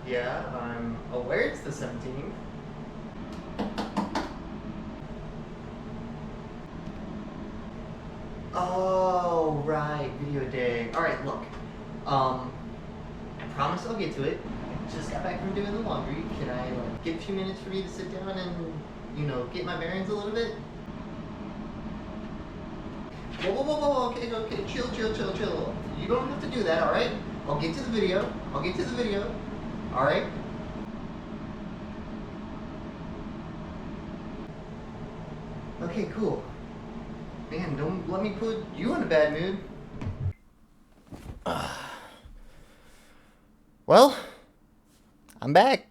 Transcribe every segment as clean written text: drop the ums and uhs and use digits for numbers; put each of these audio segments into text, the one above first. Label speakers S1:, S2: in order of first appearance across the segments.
S1: Yeah, I'm aware it's the 17th. Oh, right, video day. Alright, look. I promise I'll get to it. I just got back from doing the laundry. Can I, get a few minutes for me to sit down and, get my bearings a little bit? Whoa, okay, chill. You don't have to do that, alright? I'll get to the video. Alright? Okay, cool. Man, don't let me put you in a bad mood. Well, I'm back.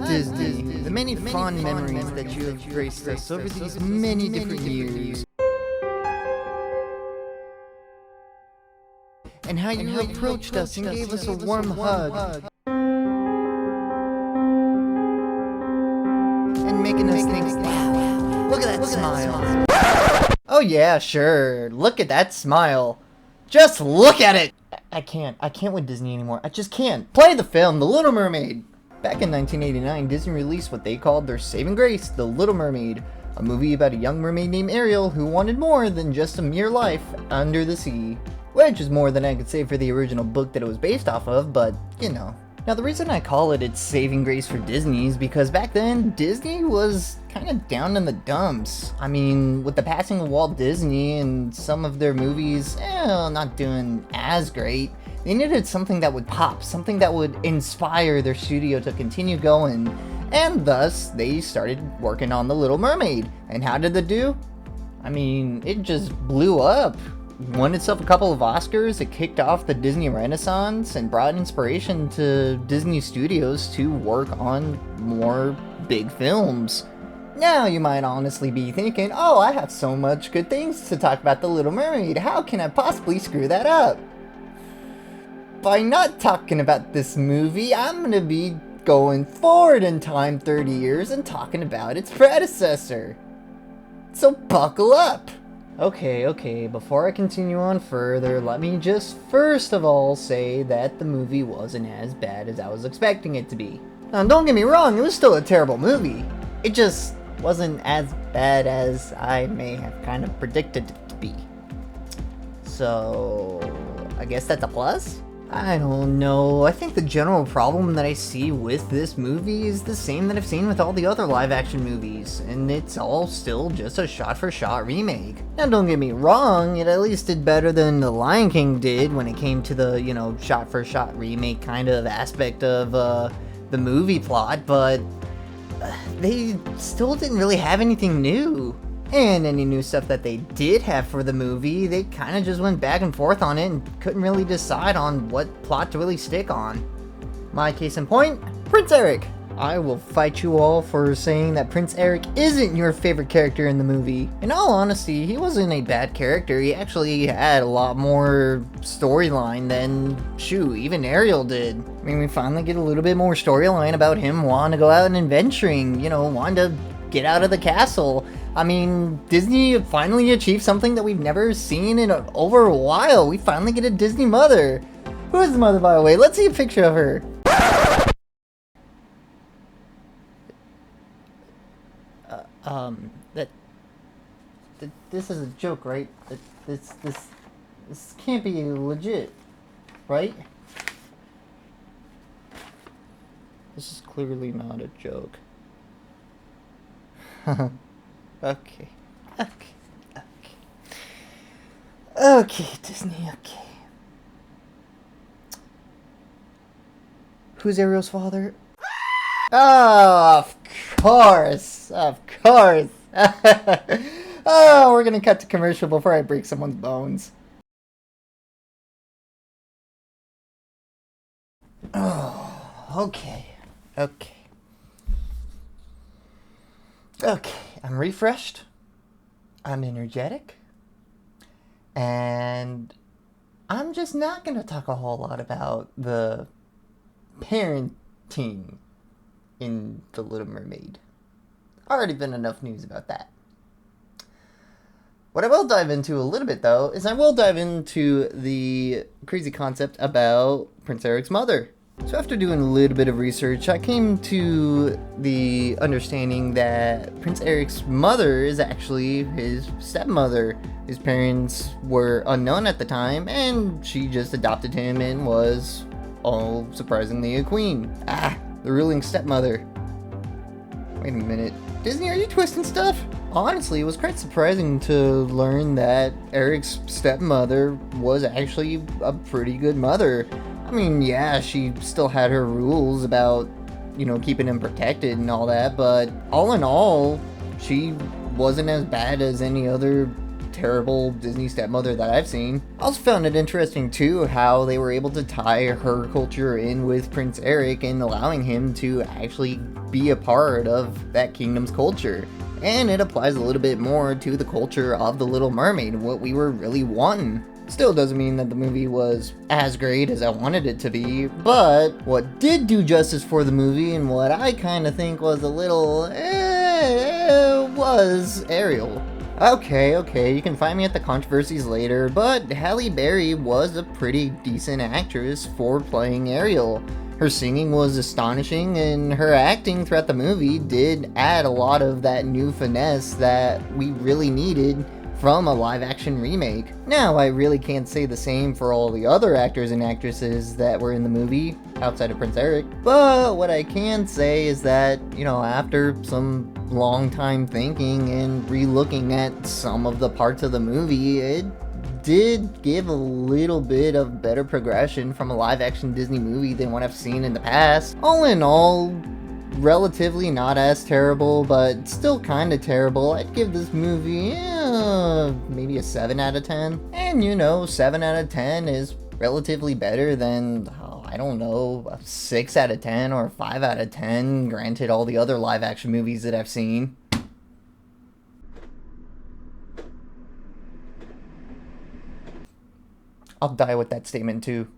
S1: Disney, the many fond memories that you have graced us over these many different years. And how you approached us and gave us a warm hug. And making us think, wow, look at that smile. Oh yeah, sure, look at that smile. Just look at it! I can't with Disney anymore. I just can't. Play the film, The Little Mermaid. Back in 1989, Disney released what they called their saving grace, The Little Mermaid, a movie about a young mermaid named Ariel who wanted more than just a mere life under the sea. Which is more than I could say for the original book that it was based off of, but, Now the reason I call it its saving grace for Disney is because back then, Disney was kind of down in the dumps. I mean, with the passing of Walt Disney and some of their movies, not doing as great, they needed something that would pop, something that would inspire their studio to continue going, and thus, they started working on The Little Mermaid. And how did they do? I mean, it just blew up. Won itself a couple of Oscars, it kicked off the Disney Renaissance, and brought inspiration to Disney Studios to work on more big films. Now you might honestly be thinking, oh, I have so much good things to talk about The Little Mermaid, how can I possibly screw that up? By not talking about this movie, I'm gonna be going forward in time 30 years and talking about its predecessor. So buckle up! Okay, before I continue on further, let me just first of all say that the movie wasn't as bad as I was expecting it to be. Now don't get me wrong, it was still a terrible movie. It just wasn't as bad as I may have kind of predicted it to be. So, I guess that's a plus? I don't know, I think the general problem that I see with this movie is the same that I've seen with all the other live-action movies, and it's all still just a shot-for-shot remake. Now don't get me wrong, it at least did better than The Lion King did when it came to the, shot-for-shot remake kind of aspect of, the movie plot, but they still didn't really have anything new. And any new stuff that they did have for the movie, they kind of just went back and forth on it and couldn't really decide on what plot to really stick on. My case in point, Prince Eric. I will fight you all for saying that Prince Eric isn't your favorite character in the movie. In all honesty, he wasn't a bad character. He actually had a lot more storyline than, even Ariel did. I mean, we finally get a little bit more storyline about him wanting to go out and adventuring, wanting to get out of the castle. I mean, Disney finally achieved something that we've never seen in over a while. We finally get a Disney mother. Who is the mother, by the way? Let's see a picture of her. This is a joke, right? This can't be legit, right? This is clearly not a joke. Okay, Disney, okay. Who's Ariel's father? Oh, of course. Of course. Oh, we're gonna cut to commercial before I break someone's bones. Oh, okay. Okay. Okay. I'm refreshed. I'm energetic. And I'm just not gonna talk a whole lot about the parenting in The Little Mermaid. Already been enough news about that. What I will dive into a little bit, though, is I will dive into the crazy concept about Prince Eric's mother. So after doing a little bit of research, I came to the understanding that Prince Eric's mother is actually his stepmother. His parents were unknown at the time, and she just adopted him and was, oh, surprisingly, a queen. Ah, the ruling stepmother. Wait a minute. Disney, are you twisting stuff? Honestly, it was quite surprising to learn that Eric's stepmother was actually a pretty good mother. I mean, yeah, she still had her rules about, keeping him protected and all that, but all in all, she wasn't as bad as any other terrible Disney stepmother that I've seen. I also found it interesting too how they were able to tie her culture in with Prince Eric and allowing him to actually be a part of that kingdom's culture. And it applies a little bit more to the culture of The Little Mermaid, what we were really wanting. Still doesn't mean that the movie was as great as I wanted it to be, but what did do justice for the movie and what I kind of think was a little was Ariel. Okay, you can find me at the controversies later, but Halle Berry was a pretty decent actress for playing Ariel. Her singing was astonishing, and her acting throughout the movie did add a lot of that new finesse that we really needed from a live-action remake. Now, I really can't say the same for all the other actors and actresses that were in the movie, outside of Prince Eric, but what I can say is that, after some long time thinking and re-looking at some of the parts of the movie, it did give a little bit of better progression from a live-action Disney movie than what I've seen in the past. All in all, relatively not as terrible, but still kind of terrible. I'd give this movie maybe a 7 out of 10. And 7 out of 10 is relatively better than, I don't know, a 6 out of 10 or 5 out of 10, granted all the other live action movies that I've seen. I'll die with that statement too.